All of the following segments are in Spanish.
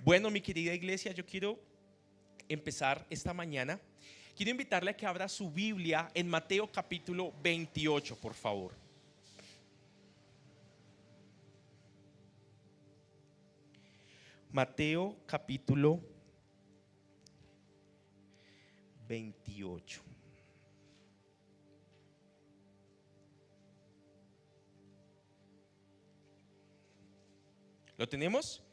Bueno, mi querida iglesia, yo quiero empezar esta mañana. Quiero invitarle a que abra su Biblia en Mateo capítulo 28, por favor. Mateo capítulo 28. ¿Lo tenemos?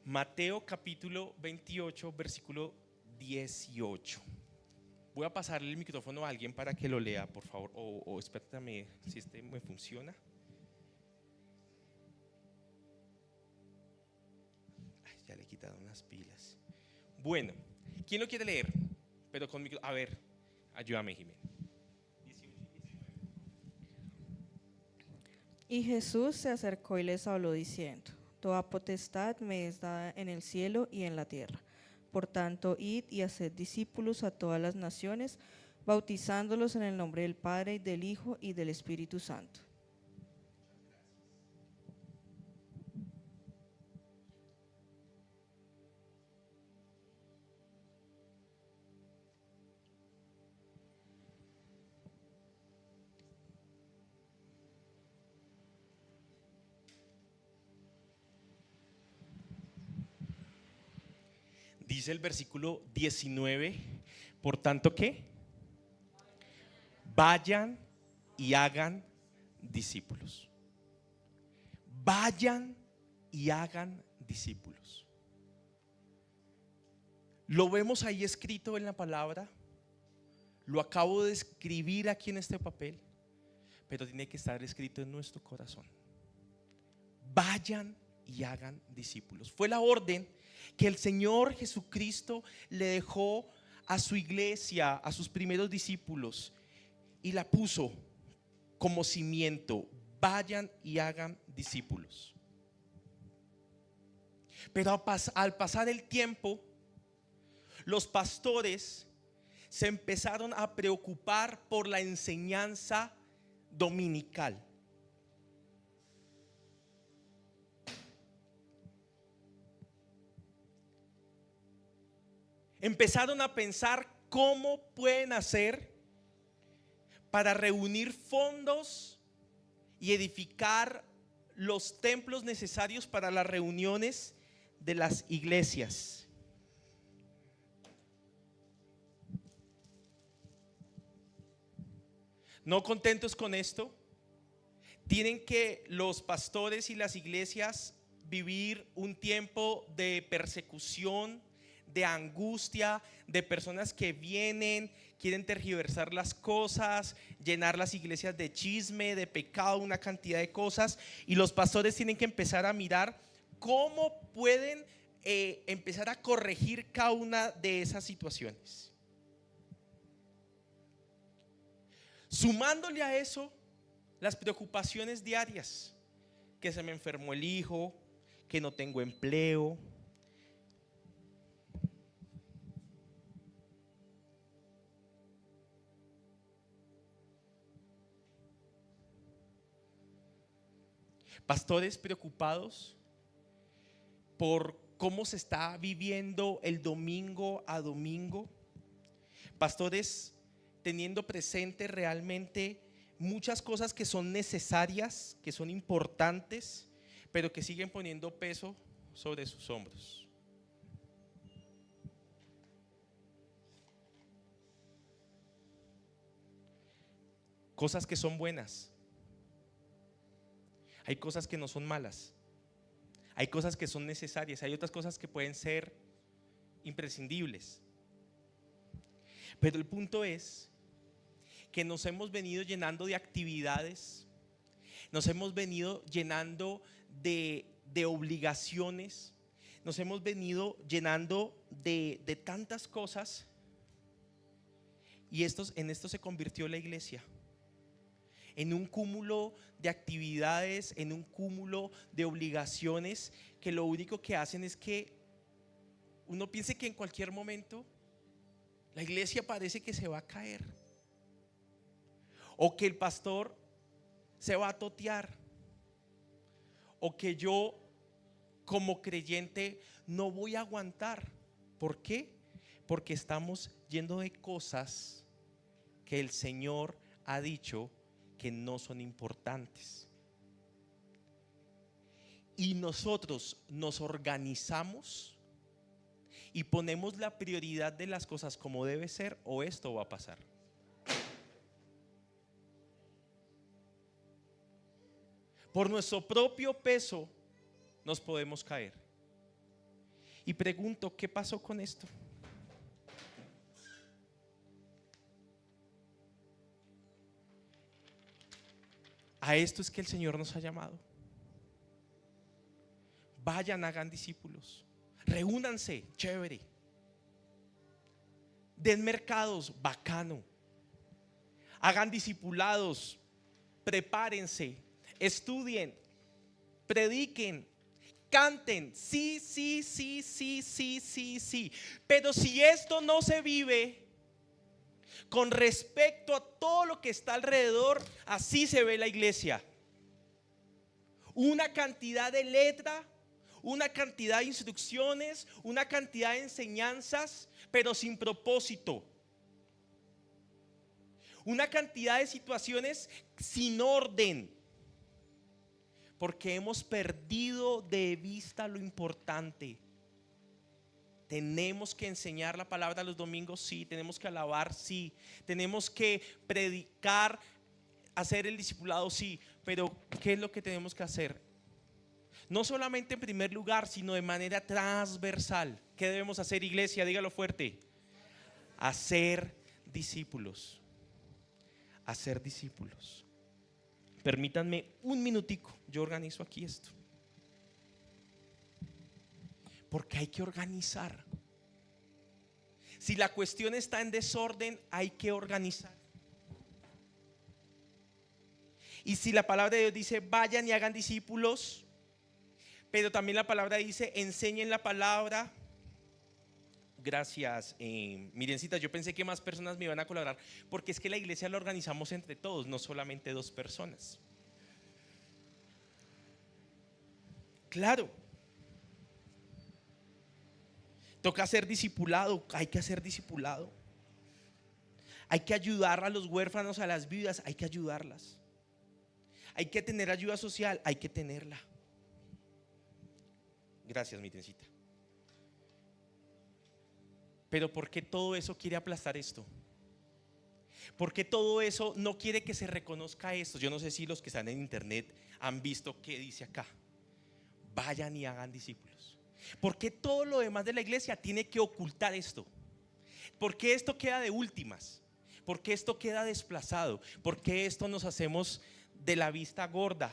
Mateo capítulo 28, versículo 18. Voy a pasarle el micrófono a alguien para que lo lea, por favor. O espérame si este me funciona. Ay, ya le he quitado unas pilas. Bueno, ¿quién lo quiere leer? Pero con micrófono. A ver, ayúdame, Jimena. Y Jesús se acercó y les habló diciendo: Toda potestad me es dada en el cielo y en la tierra. Por tanto, id y haced discípulos a todas las naciones, bautizándolos en el nombre del Padre, y del Hijo, y del Espíritu Santo. Dice el versículo 19, por tanto, ¿qué? Vayan y hagan discípulos. Vayan y hagan discípulos. Lo vemos ahí escrito en la palabra. Lo acabo de escribir aquí en este papel, pero tiene que estar escrito en nuestro corazón. Vayan y hagan discípulos. Fue la orden que el Señor Jesucristo le dejó a su iglesia, a sus primeros discípulos, y la puso como cimiento: vayan y hagan discípulos. Pero al pasar el tiempo, los pastores se empezaron a preocupar por la enseñanza dominical. Empezaron a pensar cómo pueden hacer para reunir fondos y edificar los templos necesarios para las reuniones de las iglesias. No contentos con esto, tienen que los pastores y las iglesias vivir un tiempo de persecución, de angustia, de personas que vienen, quieren tergiversar las cosas, llenar las iglesias de chisme, de pecado, una cantidad de cosas. Y los pastores tienen que empezar a mirar cómo pueden empezar a corregir cada una de esas situaciones. Sumándole a eso las preocupaciones diarias: que se me enfermó el hijo, que no tengo empleo, pastores preocupados por cómo se está viviendo el domingo a domingo, pastores teniendo presente realmente muchas cosas que son necesarias, que son importantes, pero que siguen poniendo peso sobre sus hombros. Cosas que son buenas. Hay cosas que no son malas. Hay cosas que son necesarias. Hay otras cosas que pueden ser imprescindibles. Pero el punto es que nos hemos venido llenando de actividades, nos hemos venido llenando de obligaciones, nos hemos venido llenando de tantas cosas, y en esto se convirtió la iglesia. en un cúmulo de actividades, en un cúmulo de obligaciones que lo único que hacen es que uno piense que en cualquier momento la iglesia parece que se va a caer, o que el pastor se va a totear, o que yo como creyente no voy a aguantar. ¿Por qué? Porque estamos yendo de cosas que el Señor ha dicho que no son importantes. Y nosotros nos organizamos y ponemos la prioridad de las cosas como debe ser, o esto va a pasar. Por nuestro propio peso nos podemos caer. Y pregunto, ¿qué pasó con esto? A esto es que el Señor nos ha llamado. Vayan, hagan discípulos. Reúnanse, chévere. Den mercados, bacano. Hagan discipulados, prepárense, estudien, prediquen, canten. Sí, sí, sí, sí, sí, sí, sí. Pero si esto no se vive con respecto a todo lo que está alrededor, así se ve la iglesia. Una cantidad de letra, una cantidad de instrucciones, una cantidad de enseñanzas, pero sin propósito. Una cantidad de situaciones sin orden, porque hemos perdido de vista lo importante. Tenemos que enseñar la palabra los domingos, sí. Tenemos que alabar, sí. Tenemos que predicar, hacer el discipulado, sí. Pero ¿qué es lo que tenemos que hacer? No solamente en primer lugar, sino de manera transversal. ¿Qué debemos hacer, iglesia? Dígalo fuerte. Hacer discípulos. Hacer discípulos. Permítanme un minutico, yo organizo aquí esto. Porque hay que organizar. Si la cuestión está en desorden, hay que organizar. Y si la palabra de Dios dice vayan y hagan discípulos, pero también la palabra dice enseñen la palabra. Gracias, Mirencita, yo pensé que más personas me iban a colaborar, porque es que la iglesia la organizamos entre todos, no solamente dos personas. Claro. Toca hacer discipulado, hay que hacer discipulado. Hay que ayudar a los huérfanos, a las viudas, hay que ayudarlas. Hay que tener ayuda social, hay que tenerla. Gracias, mi tencita. Pero ¿por qué todo eso quiere aplastar esto? ¿Por qué todo eso no quiere que se reconozca esto? Yo no sé si los que están en internet han visto qué dice acá. Vayan y hagan discípulos. ¿Por qué todo lo demás de la iglesia tiene que ocultar esto? ¿Por qué esto queda de últimas? ¿Por qué esto queda desplazado? ¿Por qué esto nos hacemos de la vista gorda?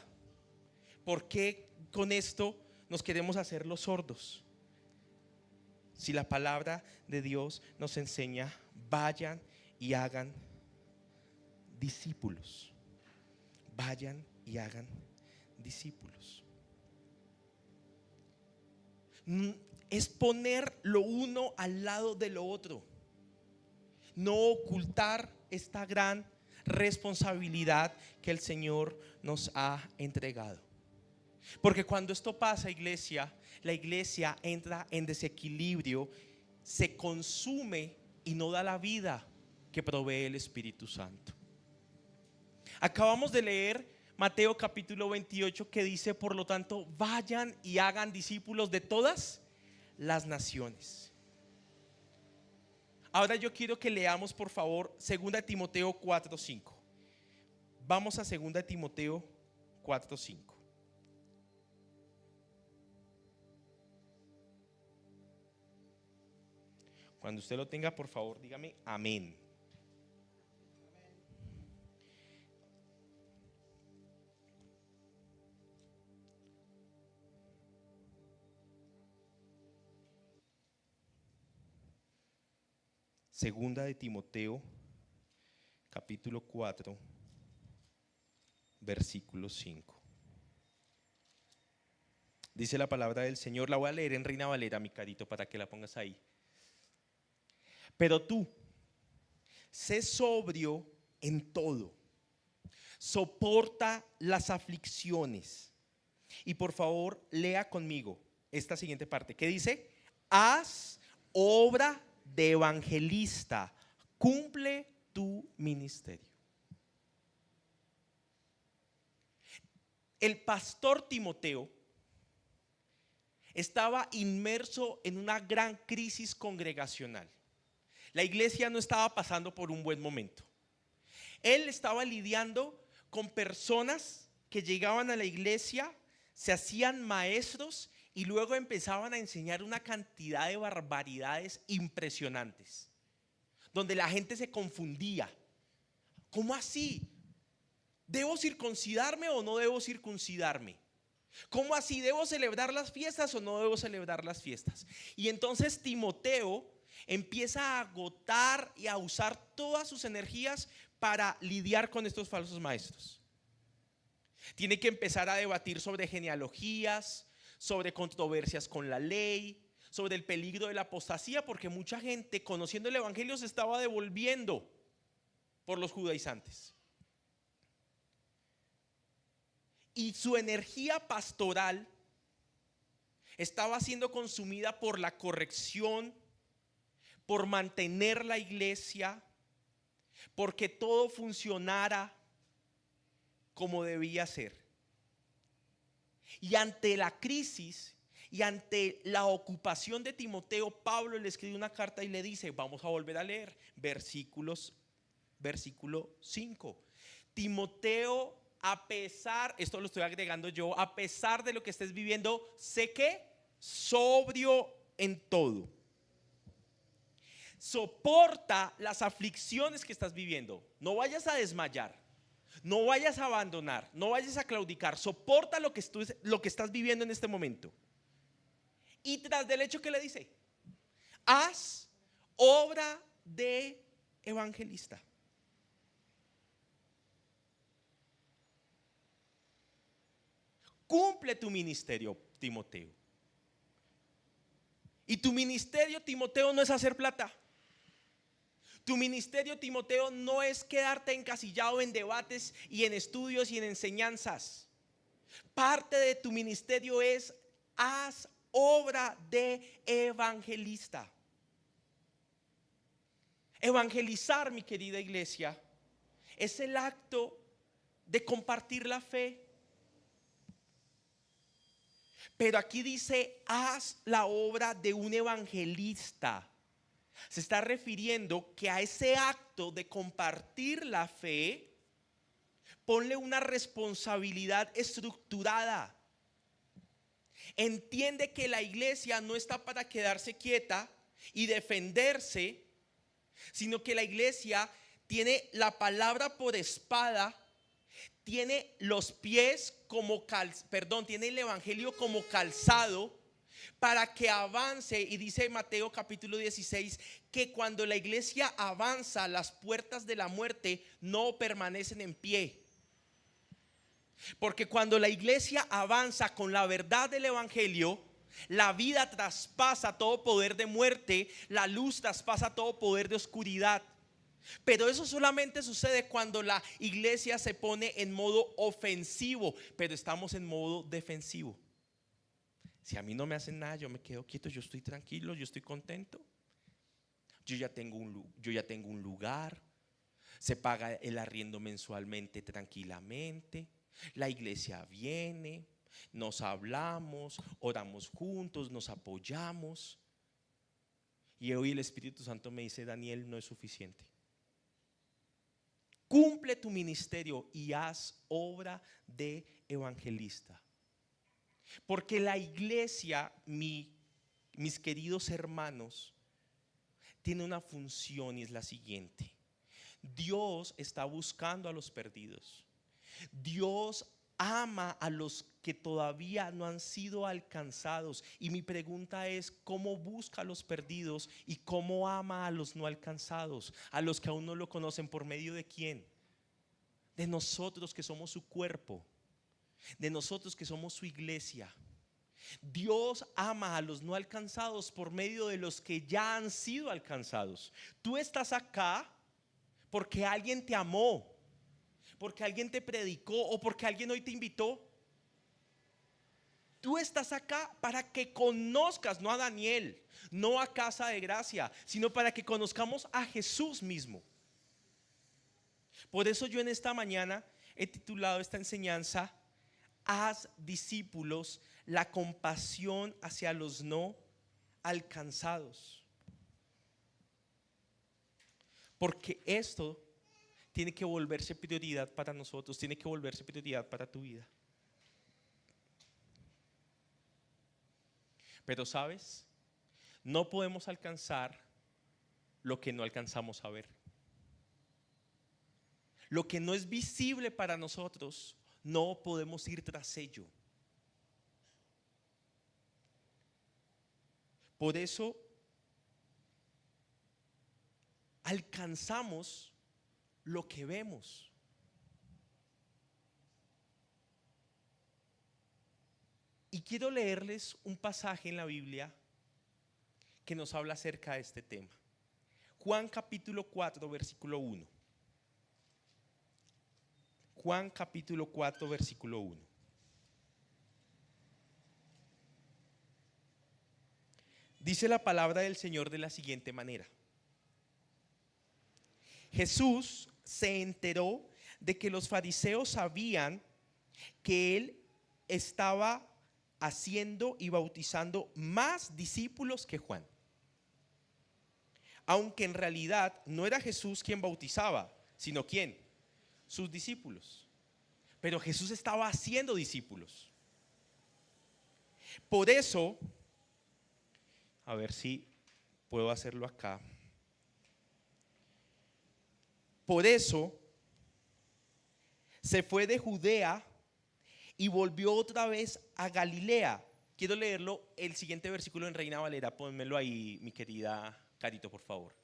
¿Por qué con esto nos queremos hacer los sordos? Si la palabra de Dios nos enseña, vayan y hagan discípulos. Vayan y hagan discípulos. Es poner lo uno al lado de lo otro. No ocultar esta gran responsabilidad que el Señor nos ha entregado. Porque cuando esto pasa, iglesia, la iglesia entra en desequilibrio, se consume y no da la vida que provee el Espíritu Santo. Acabamos de leer Mateo capítulo 28 que dice, por lo tanto, vayan y hagan discípulos de todas las naciones. Ahora yo quiero que leamos por favor 2 Timoteo 4:5. Vamos a 2 Timoteo 4:5. Cuando usted lo tenga, por favor, dígame amén. Segunda de Timoteo, capítulo 4, versículo 5. Dice la palabra del Señor, la voy a leer en Reina Valera, mi carito, para que la pongas ahí. Pero tú, sé sobrio en todo, soporta las aflicciones. Y por favor, lea conmigo esta siguiente parte, que dice: haz obra de evangelista, cumple tu ministerio. El pastor Timoteo estaba inmerso en una gran crisis congregacional. La iglesia no estaba pasando por un buen momento. Él estaba lidiando con personas que llegaban a la iglesia, se hacían maestros y luego empezaban a enseñar una cantidad de barbaridades impresionantes, donde la gente se confundía. ¿Cómo así? ¿Debo circuncidarme o no debo circuncidarme? ¿Cómo así? ¿Debo celebrar las fiestas o no debo celebrar las fiestas? Y entonces Timoteo empieza a agotar y a usar todas sus energías para lidiar con estos falsos maestros. Tiene que empezar a debatir sobre genealogías, sobre controversias con la ley, sobre el peligro de la apostasía, porque mucha gente, conociendo el evangelio, se estaba devolviendo por los judaizantes. Y su energía pastoral estaba siendo consumida por la corrección, por mantener la iglesia, porque todo funcionara como debía ser. Y ante la crisis y ante la ocupación de Timoteo, Pablo le escribe una carta y le dice, vamos a volver a leer versículo 5. Timoteo, a pesar, esto lo estoy agregando yo, a pesar de lo que estés viviendo, sé que sobrio en todo. Soporta las aflicciones que estás viviendo. No vayas a desmayar, no vayas a abandonar, no vayas a claudicar. Soporta lo que estás viviendo en este momento. Y tras del hecho que le dice, haz obra de evangelista. Cumple tu ministerio, Timoteo. Y tu ministerio, Timoteo, no es hacer plata. Tu ministerio, Timoteo, no es quedarte encasillado en debates y en estudios y en enseñanzas. Parte de tu ministerio es haz obra de evangelista. Evangelizar, mi querida iglesia, es el acto de compartir la fe. Pero aquí dice, haz la obra de un evangelista. Se está refiriendo que a ese acto de compartir la fe, ponle una responsabilidad estructurada. Entiende que la iglesia no está para quedarse quieta y defenderse, sino que la iglesia tiene la palabra por espada, tiene los pies como tiene el evangelio como calzado para que avance. Y dice Mateo capítulo 16 que cuando la iglesia avanza, las puertas de la muerte no permanecen en pie. Porque cuando la iglesia avanza con la verdad del evangelio, la vida traspasa todo poder de muerte, la luz traspasa todo poder de oscuridad. Pero eso solamente sucede cuando la iglesia se pone en modo ofensivo, pero estamos en modo defensivo. Si a mí no me hacen nada, yo me quedo quieto, yo estoy tranquilo, yo estoy contento. Yo ya tengo un lugar, se paga el arriendo mensualmente tranquilamente. La iglesia viene, nos hablamos, oramos juntos, nos apoyamos. Y hoy el Espíritu Santo me dice, Daniel, no es suficiente. Cumple tu ministerio y haz obra de evangelista. Porque la iglesia, mis queridos hermanos, tiene una función y es la siguiente. Dios está buscando a los perdidos. Dios ama a los que todavía no han sido alcanzados. Y mi pregunta es, ¿cómo busca a los perdidos y cómo ama a los no alcanzados? A los que aún no lo conocen, ¿por medio de quién? de nosotros que somos su cuerpo, de nosotros que somos su iglesia. Dios ama a los no alcanzados por medio de los que ya han sido alcanzados. Tú estás acá porque alguien te amó, porque alguien te predicó o porque alguien hoy te invitó. Tú estás acá para que conozcas, no a Daniel, no a Casa de Gracia, sino para que conozcamos a Jesús mismo. Por eso yo en esta mañana he titulado esta enseñanza: haz discípulos, la compasión hacia los no alcanzados. Porque esto tiene que volverse prioridad para nosotros, tiene que volverse prioridad para tu vida. Pero ¿sabes? No podemos alcanzar lo que no alcanzamos a ver. Lo que no es visible para nosotros, no podemos ir tras ello. Por eso alcanzamos lo que vemos. Y quiero leerles un pasaje en la Biblia que nos habla acerca de este tema. Juan capítulo 4, versículo 1. Juan capítulo 4, versículo 1. Dice la palabra del Señor de la siguiente manera: Jesús se enteró de que los fariseos sabían que él estaba haciendo y bautizando más discípulos que Juan, aunque en realidad no era Jesús quien bautizaba, sino ¿quién? Sus discípulos. Pero Jesús estaba haciendo discípulos. Por eso, a ver si puedo hacerlo acá. Por eso se fue de Judea y volvió otra vez a Galilea. Quiero leerlo, el siguiente versículo en Reina Valera. Pónmelo ahí, mi querida Carito, por favor.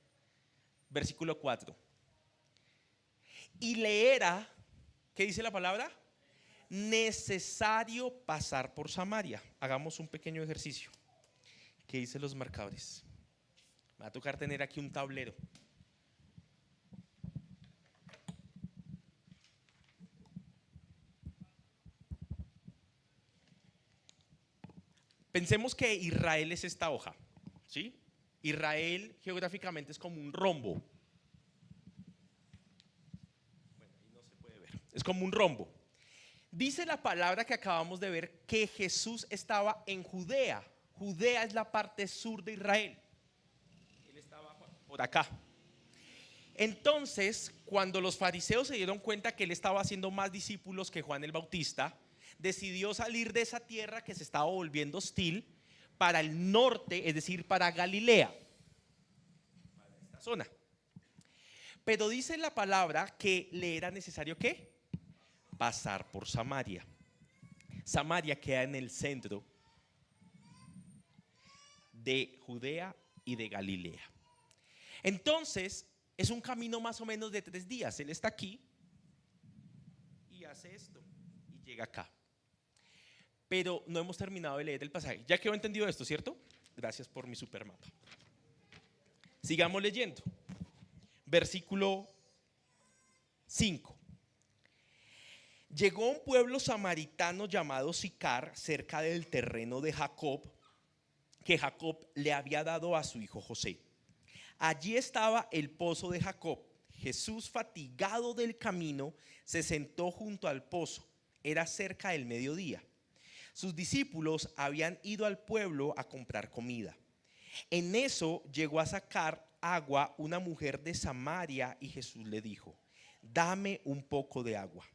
Versículo 4. Y le era, ¿qué dice la palabra? Necesario pasar por Samaria. Hagamos un pequeño ejercicio. ¿Qué dicen los marcadores? Me va a tocar tener aquí un tablero. Pensemos que Israel es esta hoja, ¿sí? Israel geográficamente es como un rombo. Bueno, ahí no se puede ver. Es como un rombo. Dice la palabra que acabamos de ver que Jesús estaba en Judea. Judea es la parte sur de Israel. Él estaba por acá. Entonces, cuando los fariseos se dieron cuenta que él estaba haciendo más discípulos que Juan el Bautista, decidió salir de esa tierra que se estaba volviendo hostil para el norte, es decir, para Galilea, para esta zona. Pero dice la palabra que le era necesario ¿qué? Pasar por Samaria. Samaria queda en el centro de Judea y de Galilea. Entonces, es un camino más o menos de 3 días. Él está aquí y hace esto y llega acá. Pero no hemos terminado de leer el pasaje. Ya quedó entendido esto, ¿cierto? Gracias por mi supermapa. Sigamos leyendo. Versículo 5. Llegó a un pueblo samaritano llamado Sicar, cerca del terreno de Jacob, que Jacob le había dado a su hijo José. Allí estaba el pozo de Jacob. Jesús, fatigado del camino, se sentó junto al pozo. Era cerca del mediodía. Sus discípulos habían ido al pueblo a comprar comida. En eso llegó a sacar agua una mujer de Samaria y Jesús le dijo: dame un poco de agua.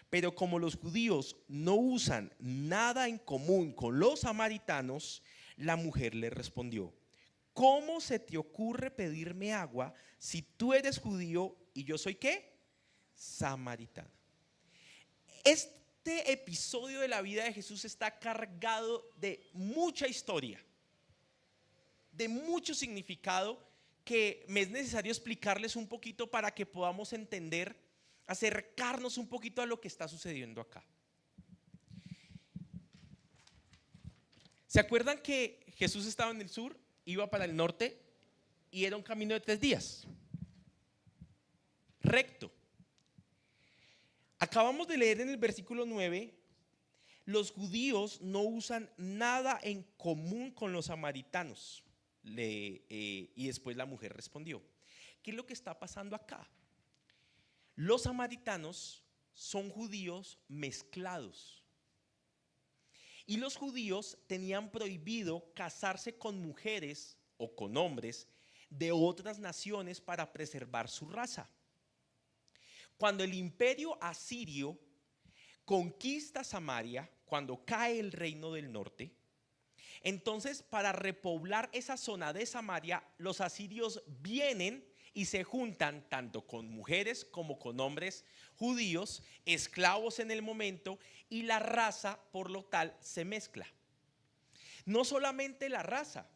Pero como los judíos no usan nada en común con los samaritanos, la mujer le respondió: ¿cómo se te ocurre pedirme agua si tú eres judío y yo soy ¿qué? Samaritana. Este episodio de la vida de Jesús está cargado de mucha historia, de mucho significado que me es necesario explicarles un poquito para que podamos entender acercarnos un poquito a lo que está sucediendo acá. ¿Se acuerdan que Jesús estaba en el sur, iba para el norte y era un camino de 3 días? Recto. Acabamos de leer en el versículo 9, los judíos no usan nada en común con los samaritanos. Y después la mujer respondió, ¿qué es lo que está pasando acá? Los samaritanos son judíos mezclados. Y los judíos tenían prohibido casarse con mujeres o con hombres de otras naciones para preservar su raza. Cuando el imperio asirio conquista Samaria, cuando cae el reino del norte, entonces para repoblar esa zona de Samaria, los asirios vienen y se juntan tanto con mujeres como con hombres judíos, esclavos en el momento, y la raza por lo tal se mezcla. No solamente la raza,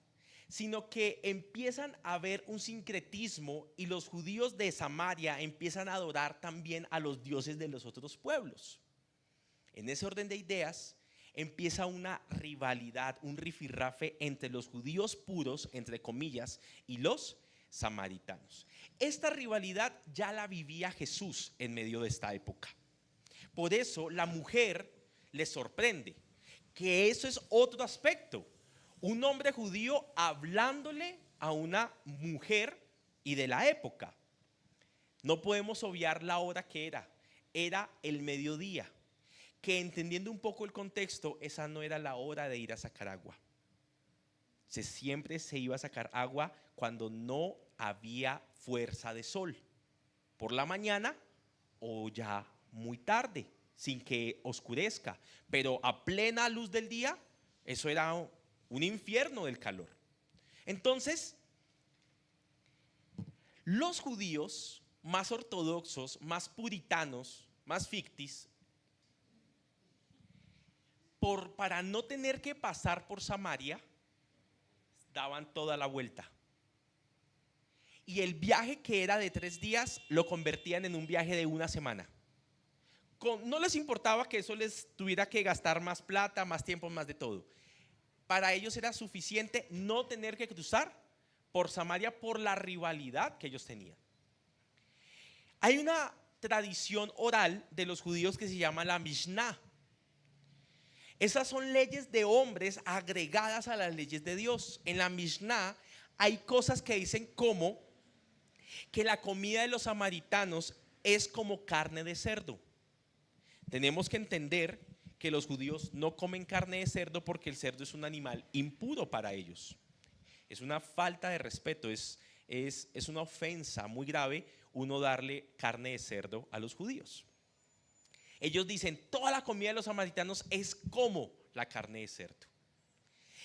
sino que empiezan a haber un sincretismo y los judíos de Samaria empiezan a adorar también a los dioses de los otros pueblos. En ese orden de ideas empieza una rivalidad, un rifirrafe entre los judíos puros, entre comillas, y los samaritanos. Esta rivalidad ya la vivía Jesús en medio de esta época. Por eso la mujer le sorprende, que eso es otro aspecto. Un hombre judío hablándole a una mujer y de la época. No podemos obviar la hora que era el mediodía, que entendiendo un poco el contexto, esa no era la hora de ir a sacar agua. Siempre se iba a sacar agua cuando no había fuerza de sol, por la mañana o ya muy tarde, sin que oscurezca, pero a plena luz del día, eso era un infierno del calor. Entonces, los judíos más ortodoxos, más puritanos, más fictis, para no tener que pasar por Samaria, daban toda la vuelta. Y el viaje que era de 3 días lo convertían en un viaje de 1 semana. No les importaba que eso les tuviera que gastar más plata, más tiempo, más de todo. Para ellos era suficiente no tener que cruzar por Samaria por la rivalidad que ellos tenían. Hay una tradición oral de los judíos que se llama la Mishnah. Esas son leyes de hombres agregadas a las leyes de Dios. En la Mishnah hay cosas que dicen como que la comida de los samaritanos es como carne de cerdo. Tenemos que entender que los judíos no comen carne de cerdo porque el cerdo es un animal impuro para ellos. Es una falta de respeto, es una ofensa muy grave uno darle carne de cerdo a los judíos. Ellos dicen, toda la comida de los samaritanos es como la carne de cerdo.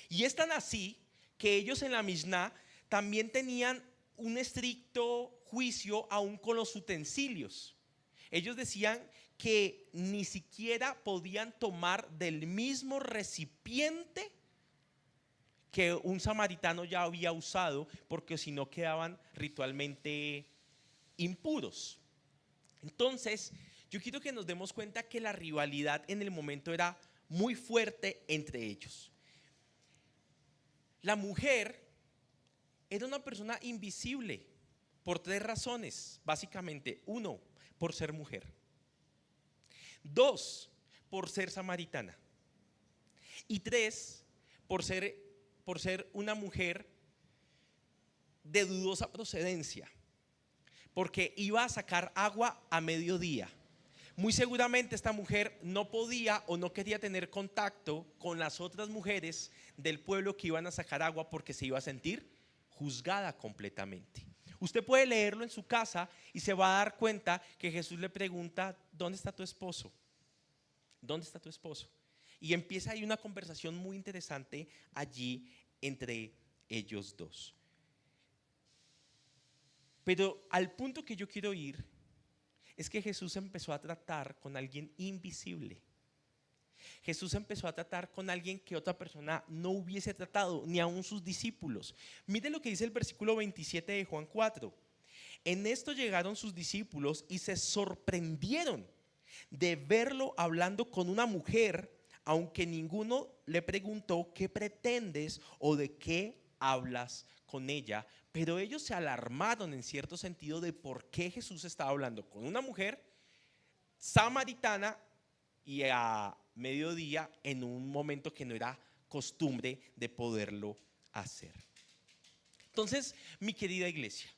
Y es tan así que ellos en la Mishnah también tenían un estricto juicio aún con los utensilios. Ellos decían que ni siquiera podían tomar del mismo recipiente que un samaritano ya había usado, porque si no quedaban ritualmente impuros. Entonces, yo quiero que nos demos cuenta que la rivalidad en el momento era muy fuerte entre ellos. La mujer era una persona invisible por 3 razones, básicamente. 1, por ser mujer. 2, por ser samaritana. Y 3, por ser una mujer de dudosa procedencia, porque iba a sacar agua a mediodía. Muy seguramente esta mujer no podía o no quería tener contacto con las otras mujeres del pueblo que iban a sacar agua porque se iba a sentir juzgada completamente. Usted puede leerlo en su casa y se va a dar cuenta que Jesús le pregunta, ¿dónde está tu esposo? ¿Dónde está tu esposo? Y empieza ahí una conversación muy interesante allí entre ellos dos. Pero al punto que yo quiero ir es que Jesús empezó a tratar con alguien invisible. Jesús empezó a tratar con alguien que otra persona no hubiese tratado, ni aun sus discípulos. Mire lo que dice el versículo 27 de Juan 4. En esto llegaron sus discípulos y se sorprendieron de verlo hablando con una mujer, aunque ninguno le preguntó qué pretendes o de qué hablas con ella. Pero ellos se alarmaron en cierto sentido de por qué Jesús estaba hablando con una mujer samaritana y a mediodía en un momento que no era costumbre de poderlo hacer. Entonces, mi querida iglesia,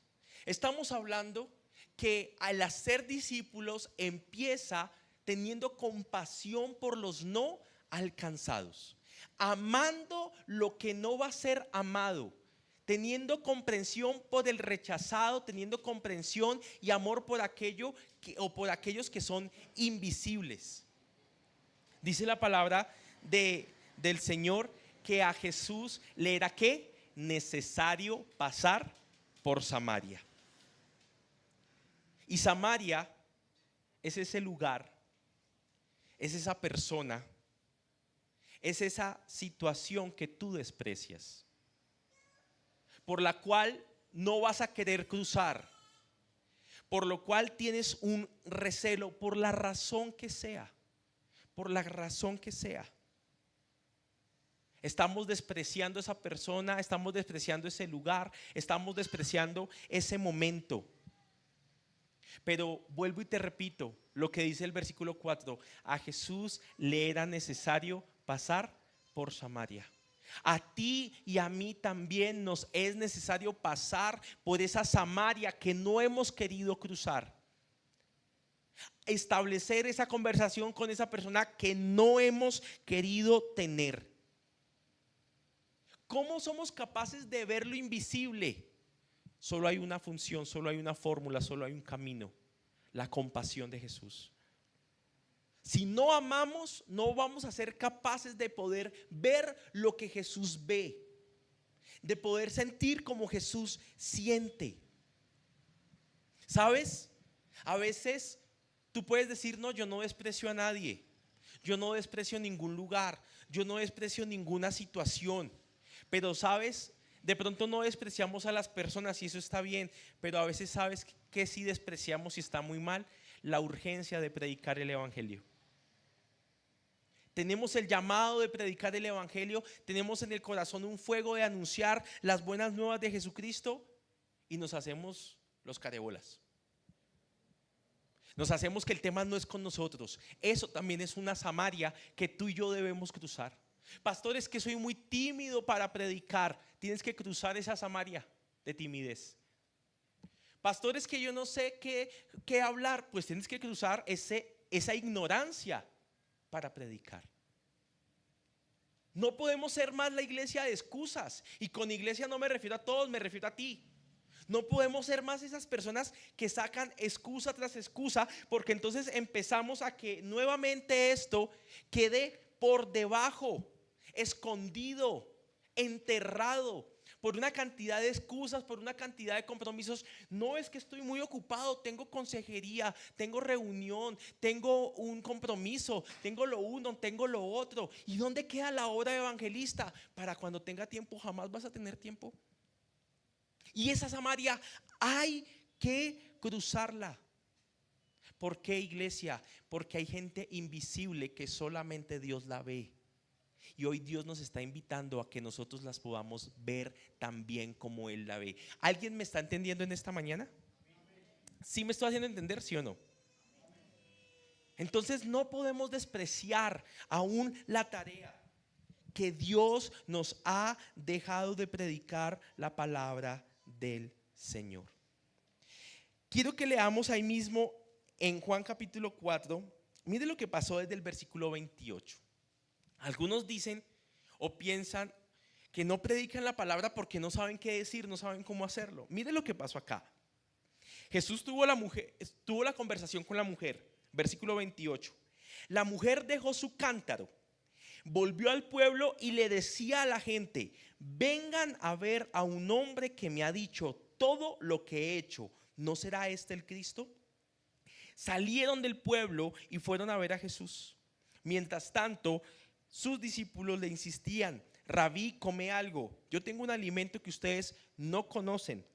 estamos hablando que al hacer discípulos empieza teniendo compasión por los no alcanzados, amando lo que no va a ser amado, teniendo comprensión por el rechazado, teniendo comprensión y amor por aquello o por aquellos que son invisibles. Dice la palabra del Señor que a Jesús le era ¿qué? Necesario pasar por Samaria. Y Samaria es ese lugar, es esa persona, es esa situación que tú desprecias, por la cual no vas a querer cruzar, por lo cual tienes un recelo, por la razón que sea, por la razón que sea. Estamos despreciando a esa persona, estamos despreciando ese lugar, estamos despreciando ese momento. Pero vuelvo y te repito lo que dice el versículo 4: a Jesús le era necesario pasar por Samaria. A ti y a mí también nos es necesario pasar por esa Samaria que no hemos querido cruzar. Establecer esa conversación con esa persona que no hemos querido tener. ¿Cómo somos capaces de ver lo invisible? Solo hay una función, solo hay una fórmula, solo hay un camino: la compasión de Jesús. Si no amamos, no vamos a ser capaces de poder ver lo que Jesús ve, de poder sentir como Jesús siente. ¿Sabes? A veces tú puedes decir: no, yo no desprecio a nadie, yo no desprecio ningún lugar, yo no desprecio ninguna situación. Pero sabes, de pronto no despreciamos a las personas y eso está bien, pero a veces sabes que sí despreciamos y está muy mal: la urgencia de predicar el evangelio. Tenemos el llamado de predicar el evangelio, tenemos en el corazón un fuego de anunciar las buenas nuevas de Jesucristo y nos hacemos los carebolas. Nos hacemos que el tema no es con nosotros. Eso también es una Samaria que tú y yo debemos cruzar. Pastor, es que soy muy tímido para predicar. Tienes que cruzar esa Samaria de timidez. Pastor, es que yo no sé qué hablar. Pues tienes que cruzar esa ignorancia para predicar. No podemos ser más la iglesia de excusas. Y con iglesia no me refiero a todos, me refiero a ti. No podemos ser más esas personas que sacan excusa tras excusa, porque entonces empezamos a que nuevamente esto quede por debajo, escondido, enterrado por una cantidad de excusas, por una cantidad de compromisos. No, es que estoy muy ocupado, tengo consejería, tengo reunión, tengo un compromiso, tengo lo uno, tengo lo otro. ¿Y dónde queda la hora de evangelista? Para cuando tenga tiempo. Jamás vas a tener tiempo. Y esa Samaria hay que cruzarla. ¿Por qué, iglesia? Porque hay gente invisible que solamente Dios la ve. Y hoy Dios nos está invitando a que nosotros las podamos ver también como Él la ve. ¿Alguien me está entendiendo en esta mañana? ¿Sí me estoy haciendo entender, sí o no? Entonces no podemos despreciar aún la tarea que Dios nos ha dejado de predicar la palabra del Señor. Quiero que leamos ahí mismo en Juan capítulo 4. Mire lo que pasó desde el versículo 28. Algunos dicen o piensan que no predican la palabra porque no saben qué decir, no saben cómo hacerlo. Mire lo que pasó acá. Jesús tuvo la conversación con la mujer. Versículo 28. La mujer dejó su cántaro, volvió al pueblo y le decía a la gente: vengan a ver a un hombre que me ha dicho todo lo que he hecho. ¿No será este el Cristo? Salieron del pueblo y fueron a ver a Jesús. Mientras tanto, sus discípulos le insistían: Rabí, come algo. Yo tengo un alimento que ustedes no conocen.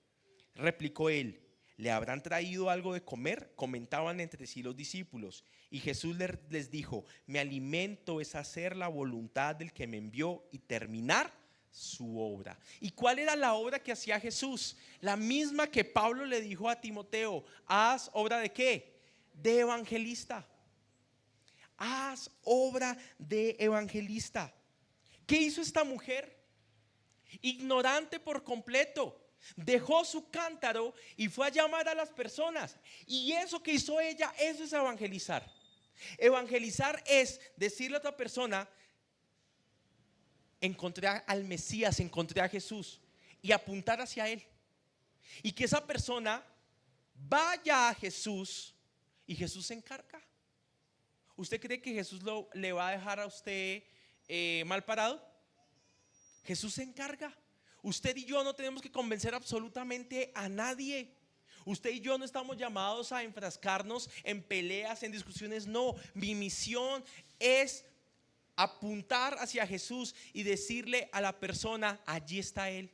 Replicó él: ¿Le habrán traído algo de comer? Comentaban entre sí los discípulos. Y Jesús les dijo: mi alimento es hacer la voluntad del que me envió y terminar su obra. ¿Y cuál era la obra que hacía Jesús? La misma que Pablo le dijo a Timoteo: haz obra de ¿qué? De evangelista. Haz obra de evangelista. ¿Qué hizo esta mujer? Ignorante por completo. Dejó su cántaro y fue a llamar a las personas. Y eso que hizo ella, eso es evangelizar. Evangelizar es decirle a otra persona: encontré al Mesías, encontré a Jesús, y apuntar hacia Él. Y que esa persona vaya a Jesús y Jesús se encarga. ¿Usted cree que Jesús le va a dejar a usted mal parado? Jesús se encarga. Usted y yo no tenemos que convencer absolutamente a nadie. Usted y yo no estamos llamados a enfrascarnos en peleas, en discusiones. No, mi misión es apuntar hacia Jesús y decirle a la persona: allí está Él.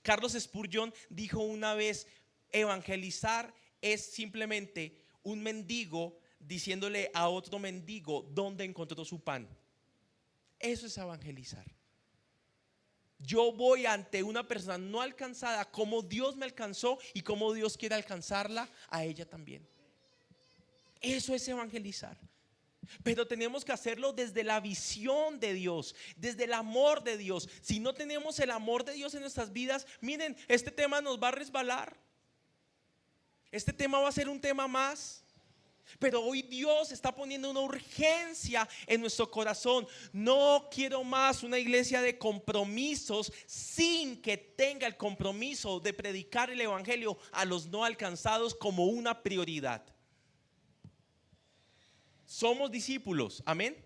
Carlos Spurgeon dijo una vez: evangelizar es simplemente un mendigo diciéndole a otro mendigo dónde encontró su pan. Eso es evangelizar. Yo voy ante una persona no alcanzada como Dios me alcanzó y como Dios quiere alcanzarla a ella también. Eso es evangelizar. Pero tenemos que hacerlo desde la visión de Dios, desde el amor de Dios. Si no tenemos el amor de Dios en nuestras vidas, miren, este tema nos va a resbalar. Este tema va a ser un tema más. Pero hoy Dios está poniendo una urgencia en nuestro corazón. No quiero más una iglesia de compromisos sin que tenga el compromiso de predicar el evangelio a los no alcanzados como una prioridad. Somos discípulos, amén.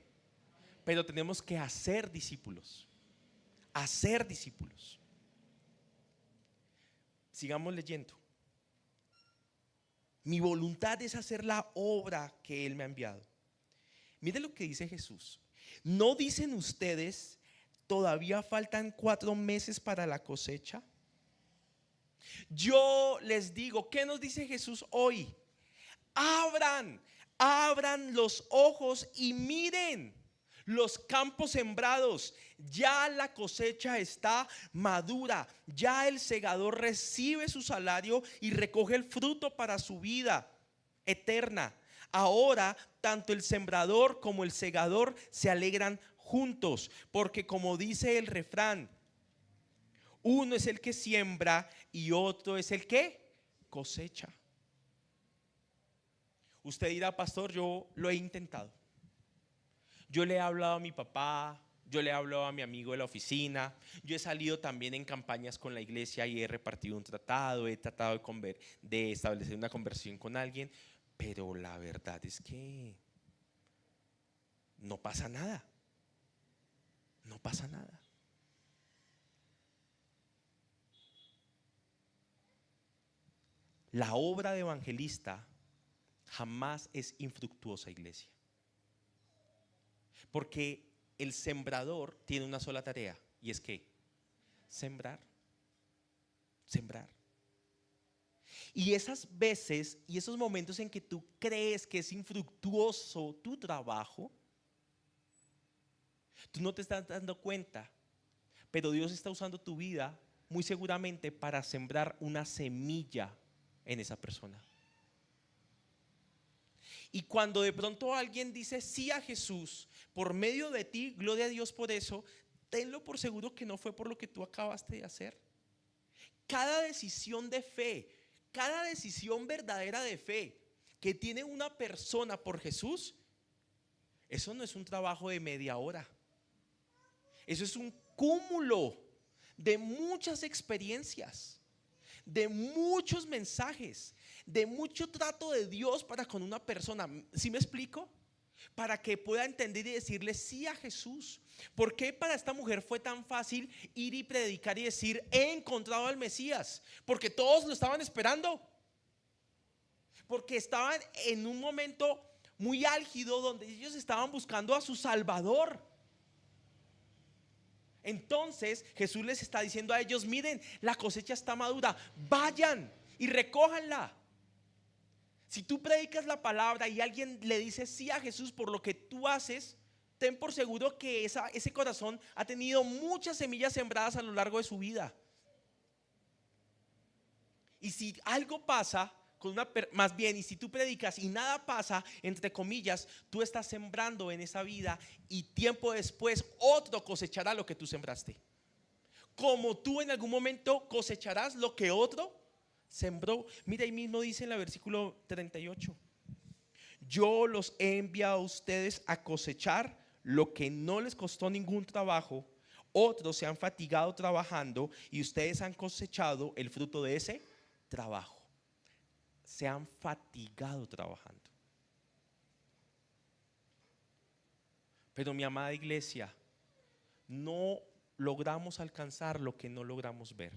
Pero tenemos que hacer discípulos. Hacer discípulos. Sigamos leyendo. Mi voluntad es hacer la obra que Él me ha enviado. Mire lo que dice Jesús. ¿No dicen ustedes: todavía faltan 4 meses para la cosecha? Yo les digo, ¿qué nos dice Jesús hoy? Abran los ojos y miren los campos sembrados. Ya la cosecha está madura. Ya el segador recibe su salario y recoge el fruto para su vida eterna. Ahora tanto el sembrador como el segador se alegran juntos, porque como dice el refrán, uno es el que siembra y otro es el que cosecha. Usted dirá: pastor, yo lo he intentado. Yo le he hablado a mi papá, yo le he hablado a mi amigo de la oficina, yo he salido también en campañas con la iglesia y he repartido un tratado, he tratado de establecer una conversión con alguien, pero la verdad es que no pasa nada. No pasa nada. La obra de evangelista jamás es infructuosa, iglesia. Porque el sembrador tiene una sola tarea, y es que sembrar. Y esas veces y esos momentos en que tú crees que es infructuoso tu trabajo, tú no te estás dando cuenta, pero Dios está usando tu vida muy seguramente para sembrar una semilla en esa persona. Y cuando de pronto alguien dice sí a Jesús por medio de ti, gloria a Dios por eso, tenlo por seguro que no fue por lo que tú acabaste de hacer. Cada decisión de fe, cada decisión verdadera de fe que tiene una persona por Jesús, eso no es un trabajo de media hora. Eso es un cúmulo de muchas experiencias, de muchos mensajes, de mucho trato de Dios para con una persona. ¿Sí me explico? Para que pueda entender y decirle sí a Jesús. ¿Por qué para esta mujer fue tan fácil ir y predicar y decir he encontrado al Mesías? Porque todos lo estaban esperando. Porque estaban en un momento muy álgido donde ellos estaban buscando a su Salvador. Entonces Jesús les está diciendo a ellos: miren, la cosecha está madura, vayan y recójanla. Si tú predicas la palabra y alguien le dice sí a Jesús por lo que tú haces, ten por seguro que ese corazón ha tenido muchas semillas sembradas a lo largo de su vida. Y si algo pasa más bien, y si tú predicas y nada pasa, entre comillas, tú estás sembrando en esa vida y tiempo después otro cosechará lo que tú sembraste. Como tú en algún momento cosecharás lo que otro sembró. Mira, ahí mismo dice en el versículo 38: yo los he enviado a ustedes a cosechar lo que no les costó ningún trabajo. Otros se han fatigado trabajando y ustedes han cosechado el fruto de ese trabajo. Se han fatigado trabajando. Pero mi amada iglesia, no logramos alcanzar lo que no logramos ver.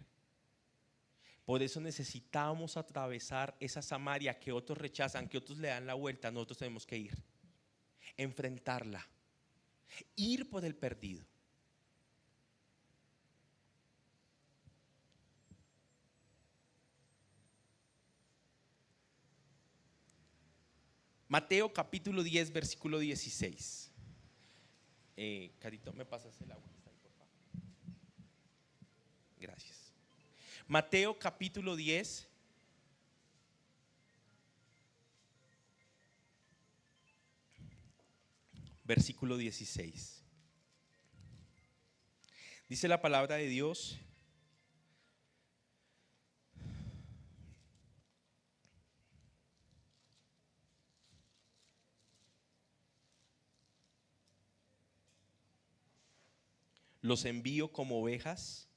Por eso necesitamos atravesar esa Samaria que otros rechazan, que otros le dan la vuelta. Nosotros tenemos que ir, enfrentarla, ir por el perdido. Mateo capítulo 10, versículo 16. Carito, ¿me pasas el agua? Por favor. Gracias. Mateo capítulo 10, versículo 16. Dice la palabra de Dios: los envío como ovejas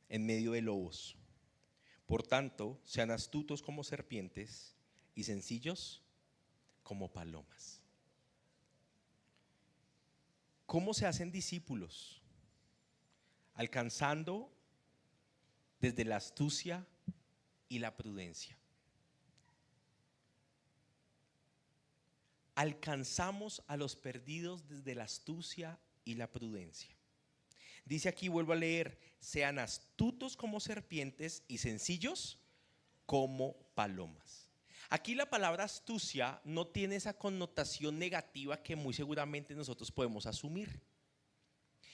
en medio de lobos. Por tanto, sean astutos como serpientes y sencillos como palomas. ¿Cómo se hacen discípulos? Alcanzando desde la astucia y la prudencia. Alcanzamos a los perdidos desde la astucia y la prudencia. Dice aquí, vuelvo a leer: sean astutos como serpientes y sencillos como palomas. Aquí la palabra astucia no tiene esa connotación negativa que muy seguramente nosotros podemos asumir,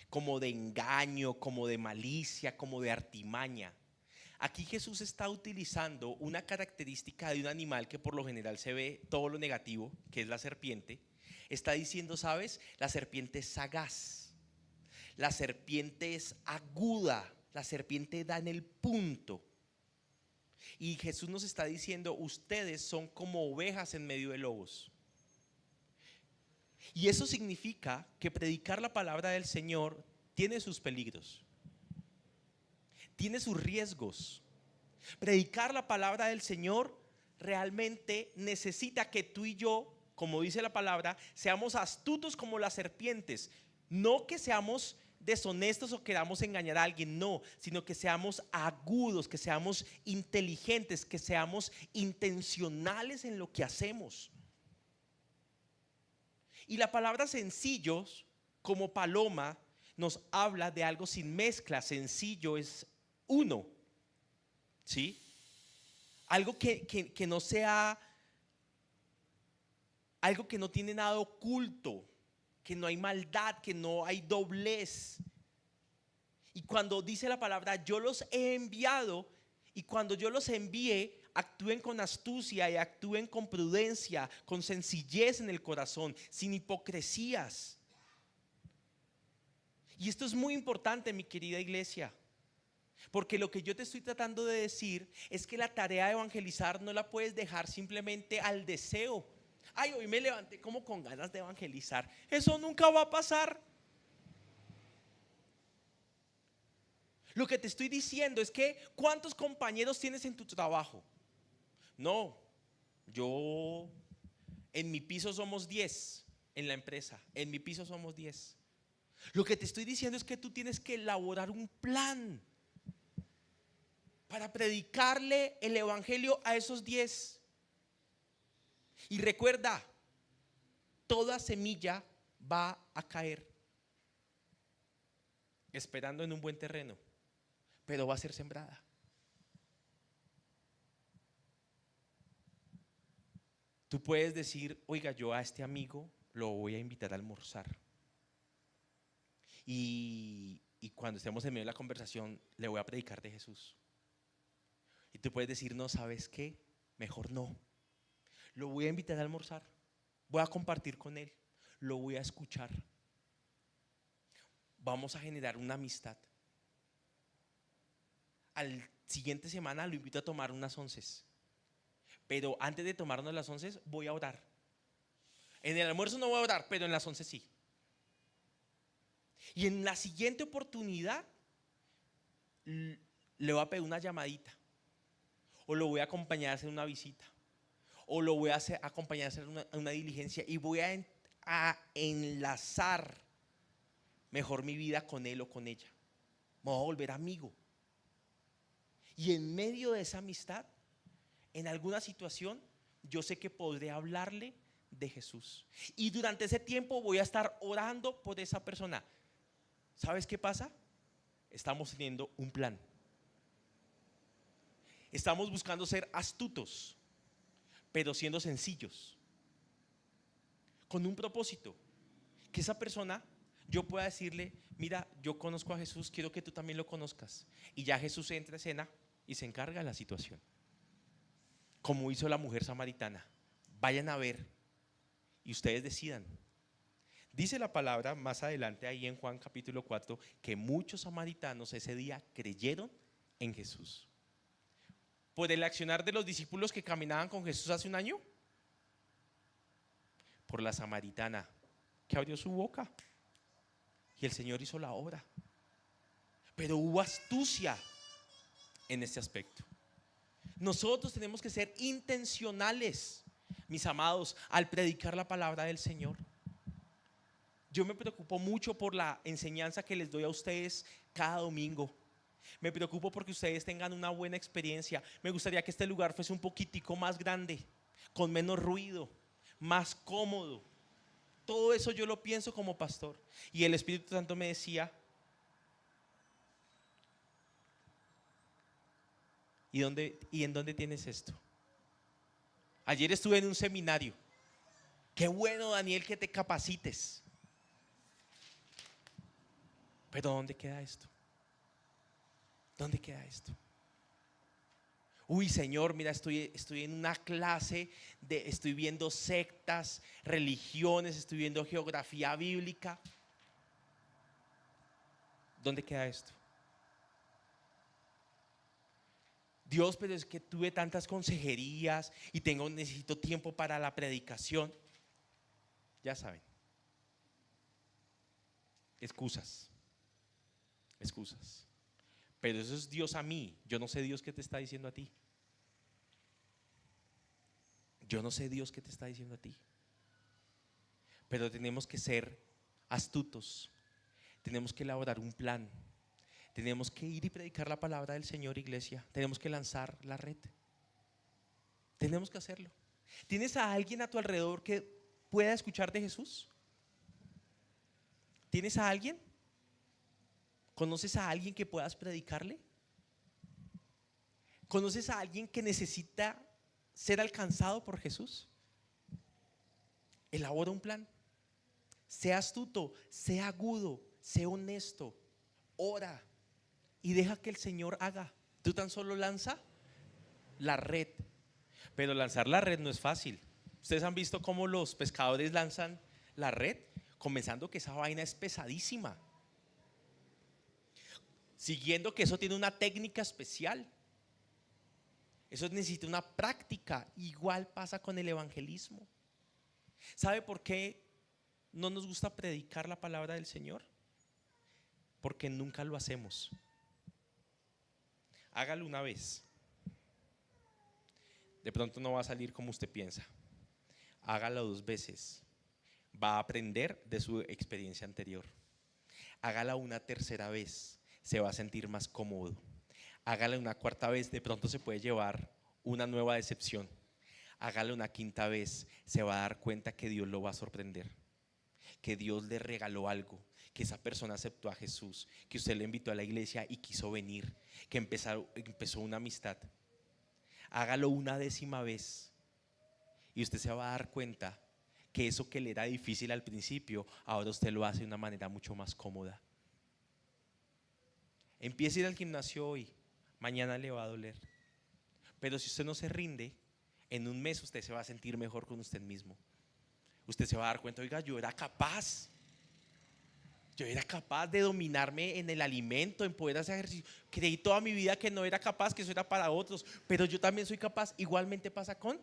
como de engaño, como de malicia, como de artimaña. Aquí Jesús está utilizando una característica de un animal que por lo general se ve todo lo negativo, que es la serpiente. Está diciendo, ¿sabes? La serpiente es sagaz. La serpiente es aguda, la serpiente da en el punto. Y Jesús nos está diciendo, ustedes son como ovejas en medio de lobos. Y eso significa que predicar la palabra del Señor tiene sus peligros, tiene sus riesgos. Predicar la palabra del Señor realmente necesita que tú y yo, como dice la palabra, seamos astutos como las serpientes. No que seamos deshonestos o queramos engañar a alguien, no, sino que seamos agudos, que seamos inteligentes, que seamos intencionales en lo que hacemos. Y la palabra sencillos, como paloma, nos habla de algo sin mezcla. Sencillo es uno, ¿sí? Algo que no sea, algo que no tiene nada oculto, que no hay maldad, que no hay doblez. Y cuando dice la palabra, yo los he enviado, y cuando yo los envíe, actúen con astucia y actúen con prudencia, con sencillez en el corazón, sin hipocresías. Y esto es muy importante, mi querida iglesia, porque lo que yo te estoy tratando de decir es que la tarea de evangelizar no la puedes dejar simplemente al deseo. Ay, hoy me levanté como con ganas de evangelizar. Eso nunca va a pasar. Lo que te estoy diciendo es que ¿cuántos compañeros tienes en tu trabajo? No, yo en mi piso somos 10 en la empresa. En mi piso somos 10. Lo que te estoy diciendo es que tú tienes que elaborar un plan para predicarle el evangelio a esos 10. Y recuerda, toda semilla va a caer esperando en un buen terreno, pero va a ser sembrada. Tú puedes decir, oiga, yo a este amigo lo voy a invitar a almorzar. Y cuando estemos en medio de la conversación, le voy a predicar de Jesús. Y tú puedes decir, no, ¿sabes qué? Mejor no. Lo voy a invitar a almorzar. Voy a compartir con él. Lo voy a escuchar. Vamos a generar una amistad. Al siguiente semana lo invito a tomar unas onces. Pero antes de tomarnos las onces voy a orar. En el almuerzo no voy a orar, pero en las onces sí. Y en la siguiente oportunidad le voy a pedir una llamadita. O lo voy a acompañar a hacer una visita. O lo voy a acompañar a hacer una diligencia. Y voy a enlazar mejor mi vida con él o con ella. Me voy a volver amigo. Y en medio de esa amistad, en alguna situación, yo sé que podré hablarle de Jesús. Y durante ese tiempo voy a estar orando por esa persona. ¿Sabes qué pasa? Estamos teniendo un plan. Estamos buscando ser astutos, pero siendo sencillos. Con un propósito. Que esa persona, yo pueda decirle, mira, yo conozco a Jesús, quiero que tú también lo conozcas. Y ya Jesús entra a escena y se encarga de la situación. Como hizo la mujer samaritana. Vayan a ver y ustedes decidan. Dice la palabra más adelante ahí en Juan capítulo 4 que muchos samaritanos ese día creyeron en Jesús. ¿Por el accionar de los discípulos que caminaban con Jesús hace un año? Por la samaritana que abrió su boca y el Señor hizo la obra. Pero hubo astucia en este aspecto. Nosotros tenemos que ser intencionales, mis amados, al predicar la palabra del Señor. Yo me preocupo mucho por la enseñanza que les doy a ustedes cada domingo. Me preocupo porque ustedes tengan una buena experiencia. Me gustaría que este lugar fuese un poquitico más grande, con menos ruido, más cómodo. Todo eso yo lo pienso como pastor. Y el Espíritu Santo me decía, ¿y en dónde tienes esto? Ayer estuve en un seminario. Qué bueno, Daniel, que te capacites. Pero ¿dónde queda esto? ¿Dónde queda esto? Uy, Señor, mira, estoy en una clase estoy viendo sectas, religiones, estoy viendo geografía bíblica. ¿Dónde queda esto? Dios, pero es que tuve tantas consejerías y necesito tiempo para la predicación. Ya saben. Excusas. Pero eso es Dios a mí. Yo no sé Dios qué te está diciendo a ti. Yo no sé Dios qué te está diciendo a ti. Pero tenemos que ser astutos. Tenemos que elaborar un plan. Tenemos que ir y predicar la palabra del Señor, iglesia. Tenemos que lanzar la red. Tenemos que hacerlo. ¿Tienes a alguien a tu alrededor que pueda escuchar de Jesús? ¿Tienes a alguien? ¿Conoces a alguien que puedas predicarle? ¿Conoces a alguien que necesita ser alcanzado por Jesús? Elabora un plan. Sea astuto, sea agudo, sea honesto. Ora y deja que el Señor haga. Tú tan solo lanza la red. Pero lanzar la red no es fácil. Ustedes han visto cómo los pescadores lanzan la red, comenzando que esa vaina es pesadísima. Siguiendo que eso tiene una técnica especial. Eso necesita una práctica. Igual pasa con el evangelismo. ¿Sabe por qué no nos gusta predicar la palabra del Señor? Porque nunca lo hacemos. Hágalo una vez. De pronto no va a salir como usted piensa. Hágalo 2 veces. Va a aprender de su experiencia anterior. Hágala una 3.ª vez. Se va a sentir más cómodo. Hágala una 4.ª vez. De pronto se puede llevar una nueva decepción. Hágala una 5.ª vez. Se va a dar cuenta que Dios lo va a sorprender. Que Dios le regaló algo. Que esa persona aceptó a Jesús, que usted le invitó a la iglesia y quiso venir, que empezó una amistad. Hágalo una 10.ª vez y usted se va a dar cuenta que eso que le era difícil al principio, ahora usted lo hace de una manera mucho más cómoda. Empiece a ir al gimnasio hoy, mañana le va a doler. Pero si usted no se rinde, en un mes usted se va a sentir mejor con usted mismo. Usted se va a dar cuenta, oiga, yo era capaz de dominarme en el alimento, en poder hacer ejercicio. Creí toda mi vida que no era capaz, que eso era para otros, pero yo también soy capaz. Igualmente pasa con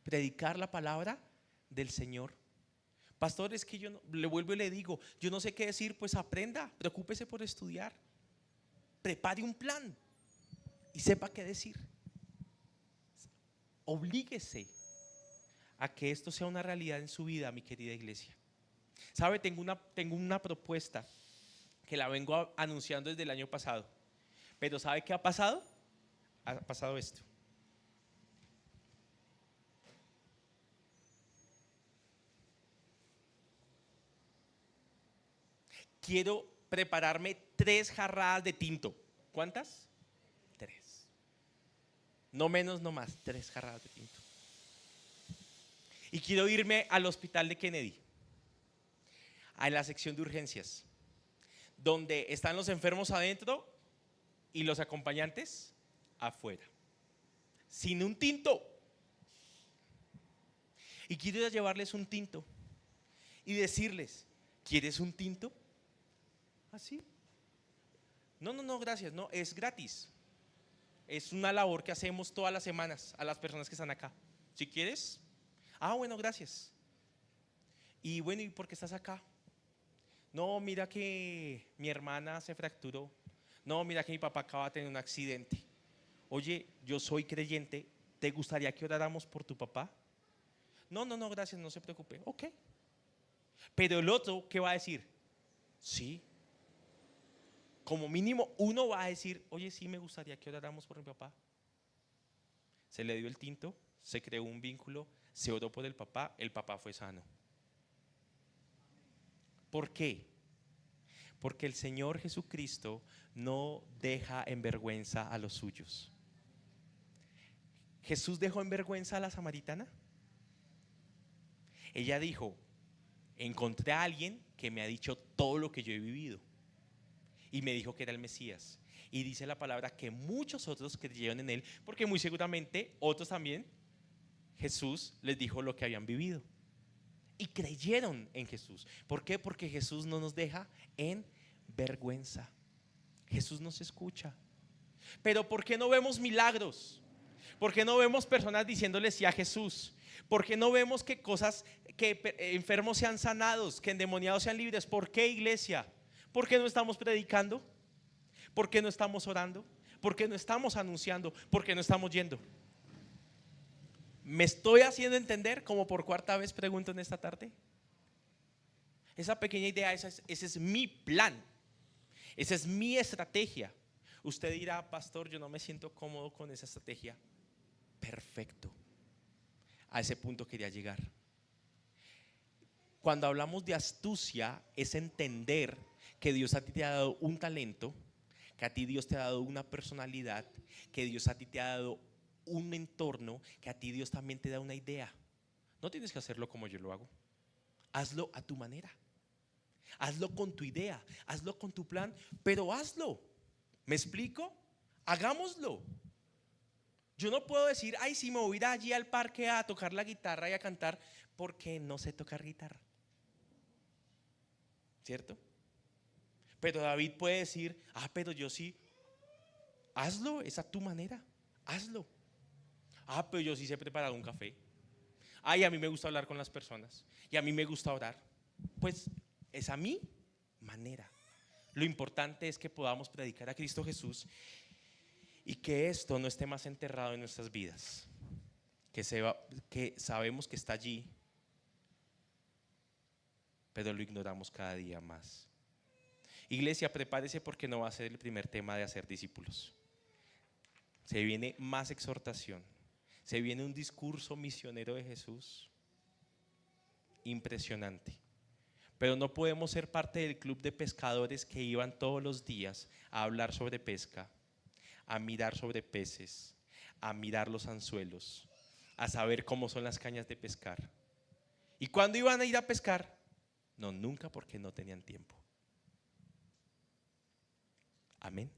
predicar la palabra del Señor. Pastor, es que yo no, le vuelvo y le digo, yo no sé qué decir, pues aprenda, preocúpese por estudiar, prepare un plan y sepa qué decir. Oblíguese a que esto sea una realidad en su vida, mi querida iglesia. ¿Sabe? Tengo una propuesta que la vengo anunciando desde el año pasado. Pero ¿sabe qué ha pasado? Ha pasado esto. Quiero prepararme 3 jarradas de tinto. ¿Cuántas? 3. No menos, no más. 3 jarradas de tinto. Y quiero irme al hospital de Kennedy, a la sección de urgencias, donde están los enfermos adentro y los acompañantes afuera, sin un tinto. Y quiero ir a llevarles un tinto y decirles, ¿quieres un tinto? ¿Así? No, gracias, no, es gratis. Es una labor que hacemos todas las semanas a las personas que están acá. Si quieres, bueno, gracias. Y bueno, ¿y por qué estás acá? No, mira que mi hermana se fracturó. No, mira que mi papá acaba de tener un accidente. Oye, yo soy creyente, ¿te gustaría que oráramos por tu papá? No, gracias, no se preocupe. Ok. Pero el otro, ¿qué va a decir? Sí. Como mínimo uno va a decir, oye, sí me gustaría que oráramos por mi papá. Se le dio el tinto, se creó un vínculo, se oró por el papá fue sano. ¿Por qué? Porque el Señor Jesucristo no deja en vergüenza a los suyos. ¿Jesús dejó en vergüenza a la samaritana? Ella dijo, encontré a alguien que me ha dicho todo lo que yo he vivido y me dijo que era el Mesías. Y dice la palabra que muchos otros creyeron en él, porque muy seguramente otros también Jesús les dijo lo que habían vivido y creyeron en Jesús. ¿Por qué? Porque Jesús no nos deja en vergüenza. Jesús nos escucha. Pero ¿por qué no vemos milagros? ¿Por qué no vemos personas diciéndole sí a Jesús? ¿Por qué no vemos que enfermos sean sanados, que endemoniados sean libres? ¿Por qué, iglesia? ¿Por qué no estamos predicando? ¿Por qué no estamos orando? ¿Por qué no estamos anunciando? ¿Por qué no estamos yendo? ¿Me estoy haciendo entender? Como por cuarta vez pregunto en esta tarde. Esa pequeña idea, ese es mi plan. Esa es mi estrategia. Usted dirá, pastor, yo no me siento cómodo con esa estrategia. Perfecto. A ese punto quería llegar. Cuando hablamos de astucia, es entender que Dios a ti te ha dado un talento, que a ti Dios te ha dado una personalidad, que Dios a ti te ha dado un entorno, que a ti Dios también te da una idea. No tienes que hacerlo como yo lo hago. Hazlo a tu manera. Hazlo con tu idea, hazlo con tu plan, pero hazlo. ¿Me explico? Hagámoslo. Yo no puedo decir, ay, sí, me voy a ir allí al parque a tocar la guitarra y a cantar, porque no sé tocar guitarra. ¿Cierto? Pero David puede decir, pero yo sí. Hazlo, es a tu manera. Hazlo. Pero yo sí sé preparar un café. A mí me gusta hablar con las personas. Y a mí me gusta orar. Pues es a mi manera. Lo importante es que podamos predicar a Cristo Jesús y que esto no esté más enterrado en nuestras vidas. Que sabemos que está allí, pero lo ignoramos cada día más. Iglesia, prepárese porque no va a ser el primer tema de hacer discípulos. Se viene más exhortación. Se viene un discurso misionero de Jesús impresionante. Pero no podemos ser parte del club de pescadores que iban todos los días a hablar sobre pesca, a mirar sobre peces, a mirar los anzuelos, a saber cómo son las cañas de pescar. ¿Y cuándo iban a ir a pescar? No, nunca, porque no tenían tiempo. Amén.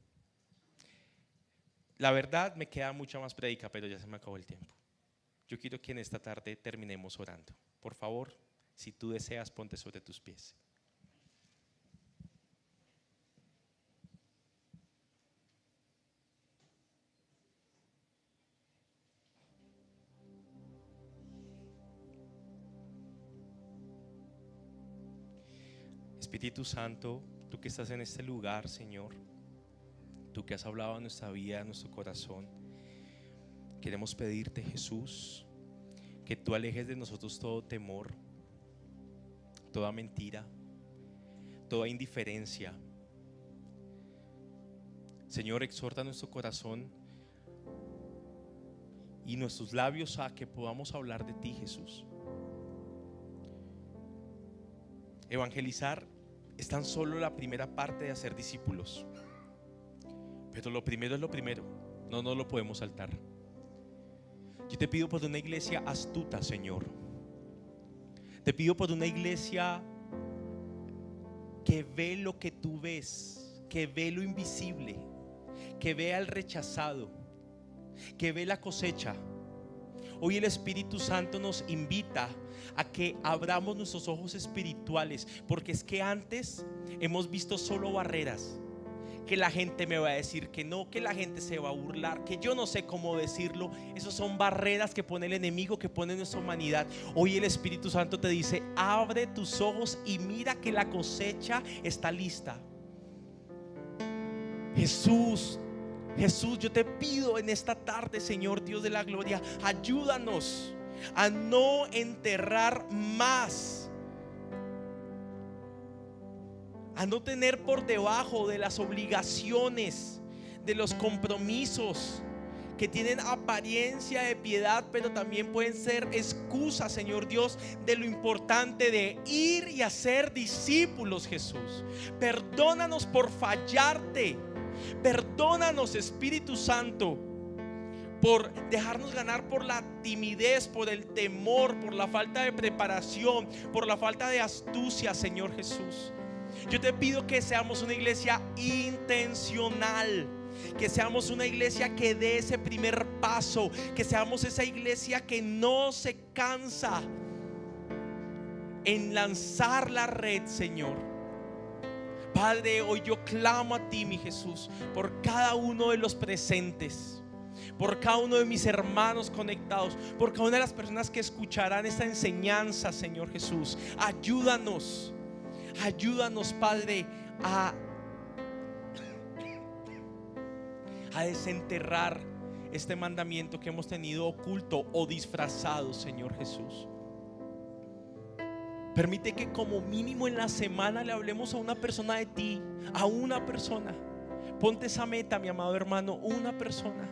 La verdad me queda mucha más prédica, pero ya se me acabó el tiempo. Yo quiero que en esta tarde terminemos orando. Por favor, si tú deseas, ponte sobre tus pies. Espíritu Santo, tú que estás en este lugar, Señor, tú que has hablado a nuestra vida, a nuestro corazón, queremos pedirte, Jesús, que tú alejes de nosotros todo temor, toda mentira, toda indiferencia. Señor, exhorta nuestro corazón y nuestros labios a que podamos hablar de ti, Jesús. Evangelizar es tan solo la primera parte de hacer discípulos, pero lo primero es lo primero, no nos lo podemos saltar. Yo te pido por una iglesia astuta, Señor. Te pido por una iglesia que ve lo que tú ves, que ve lo invisible, que ve al rechazado, que ve la cosecha. Hoy el Espíritu Santo nos invita a que abramos nuestros ojos espirituales, porque es que antes hemos visto solo barreras. Que la gente me va a decir que no, que la gente se va a burlar, que yo no sé cómo decirlo. Esas son barreras que pone el enemigo, que pone nuestra humanidad. Hoy el Espíritu Santo te dice: abre tus ojos y mira que la cosecha está lista. Jesús, yo te pido en esta tarde, Señor Dios de la gloria, ayúdanos a no enterrar más, a no tener por debajo de las obligaciones, de los compromisos que tienen apariencia de piedad, pero también pueden ser excusas, Señor Dios, de lo importante de ir y hacer discípulos, Jesús. Perdónanos por fallarte. Perdónanos, Espíritu Santo, por dejarnos ganar por la timidez, por el temor, por la falta de preparación, por la falta de astucia, Señor Jesús. Yo te pido que seamos una iglesia intencional, que seamos una iglesia que dé ese primer paso, que seamos esa iglesia que no se cansa en lanzar la red, Señor. Padre, hoy yo clamo a ti, mi Jesús, por cada uno de los presentes, por cada uno de mis hermanos conectados, por cada una de las personas que escucharán esta enseñanza, Señor Jesús. Ayúdanos, Padre, a desenterrar este mandamiento que hemos tenido oculto o disfrazado, Señor Jesús. Permite que como mínimo en la semana le hablemos a una persona de ti, a una persona. Ponte esa meta, mi amado hermano, una persona.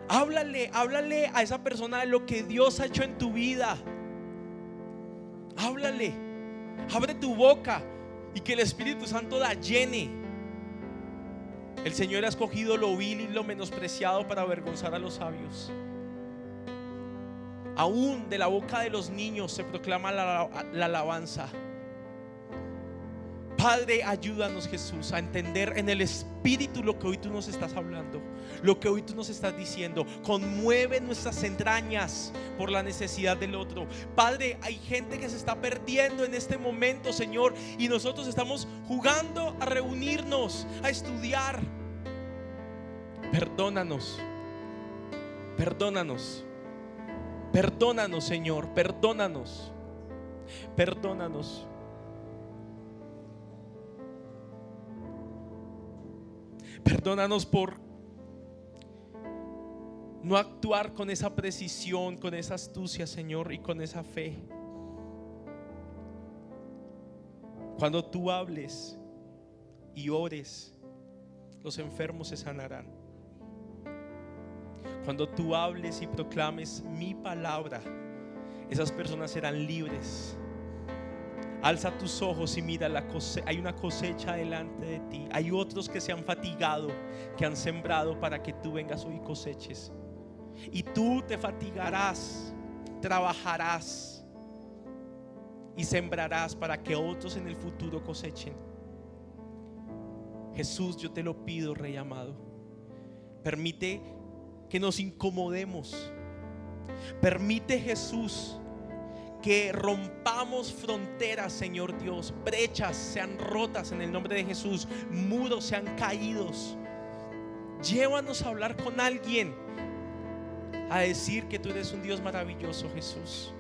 Háblale a esa persona de lo que Dios ha hecho en tu vida. Háblale, abre tu boca y que el Espíritu Santo la llene. El Señor ha escogido lo vil y lo menospreciado para avergonzar a los sabios. Aún de la boca de los niños se proclama la alabanza. Padre, ayúdanos, Jesús, a entender en el Espíritu lo que hoy tú nos estás hablando, lo que hoy tú nos estás diciendo. Conmueve nuestras entrañas por la necesidad del otro. Padre, hay gente que se está perdiendo en este momento, Señor, y nosotros estamos jugando a reunirnos, a estudiar. Perdónanos, Señor, perdónanos. Perdónanos por no actuar con esa precisión, con esa astucia, Señor, y con esa fe. Cuando tú hables y ores, los enfermos se sanarán. Cuando tú hables y proclames mi palabra, esas personas serán libres. Alza tus ojos y mira hay una cosecha delante de ti. Hay otros que se han fatigado, que han sembrado para que tú vengas hoy y coseches. y tú te fatigarás, trabajarás y sembrarás para que otros en el futuro cosechen. Jesús, yo te lo pido, Rey amado, permite que nos incomodemos. Permite, Jesús, que rompamos fronteras, Señor Dios. Brechas sean rotas en el nombre de Jesús. Muros sean caídos. Llévanos a hablar con alguien, a decir que tú eres un Dios maravilloso, Jesús.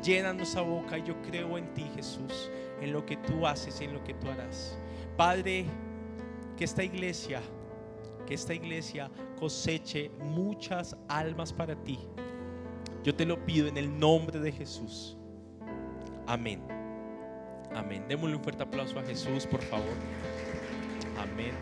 Llena nuestra boca y yo creo en ti, Jesús, en lo que tú haces y en lo que tú harás. Padre, que esta iglesia coseche muchas almas para ti. Yo te lo pido en el nombre de Jesús. Amén. Amén. Démosle un fuerte aplauso a Jesús, por favor. Amén.